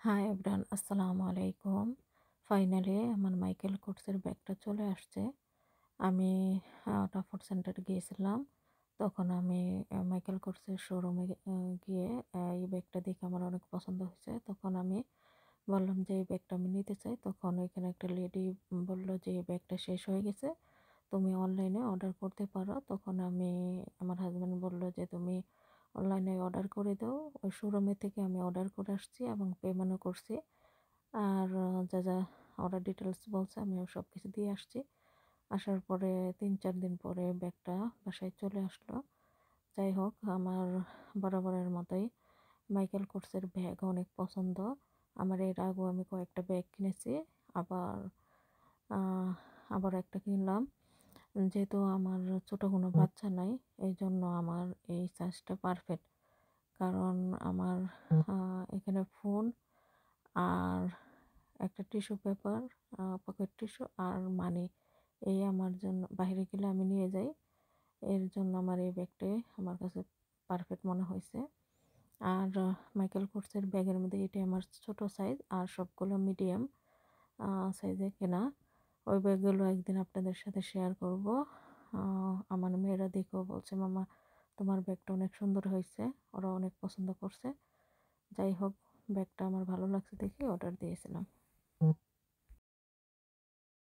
Hi everyone, আসসালামু আলাইকুম। Finally আমার মাইকেল কোর্সের ব্যাগটা চলে আসছে। আমি টাফোড সেন্টারে গিয়েছিলাম। তখন আমি মাইকেল কোর্সের শোরুমে গিয়ে এই ব্যাগটা দেখে আমার অনেক পছন্দ হয়েছে। তখন আমি বললাম যে এই ব্যাগটা আমি নিতে চাই। তখন ওইখানে একটা লেডি বলল যে এই ব্যাগটা শেষ হয়ে গেছে। তুমি অনলাইনে অর্ডার করতে পারো। তখন আমার হাসব্যান্ড বলল যে তুমি অনলাইনে অর্ডার করে দাও। ওই শোরুমে থেকে আমি অর্ডার করে আসছি এবং পেমেন্টও করছি। আর যা অর্ডার ডিটেলস বলছে আমি সব কিছু দিয়ে আসছি। আসার পরে ৩-৪ দিন পরে ব্যাগটা বাসায় চলে আসলো। যাই হোক, আমার বরাবরের মতোই মাইকেল কোর্সের ব্যাগ অনেক পছন্দ। আমার এর আগেও আমি কয়েকটা ব্যাগ কিনেছি। আবার আহ, আবার একটা কিনলাম। যেহেতু আমার ছোট কোনো বাচ্চা নাই, এই জন্য আমার এই সাইজটা পারফেক্ট। কারণ আমার এখানে ফোন আর একটা টিস্যু পেপার, পকেট টিস্যু আর মানি, এই আমার জন্য বাইরে গেলে আমি নিয়ে যাই। এর জন্য আমার এই ব্যাগটাই আমার কাছে পারফেক্ট মনে হয়েছে। আর মাইকেল কোর্সের ব্যাগের মধ্যে এটি আমার ছোট সাইজ, আর সবগুলো মিডিয়াম সাইজে কেনা। ওই ব্যাগগুলো একদিন আপনাদের সাথে শেয়ার করব। আমার মেয়েরা দেখেও বলছে, মামা তোমার ব্যাগটা অনেক সুন্দর হয়েছে। ওরা অনেক পছন্দ করছে। যাই হোক, ব্যাগটা আমার ভালো লাগছে দেখে অর্ডার দিয়েছিলাম।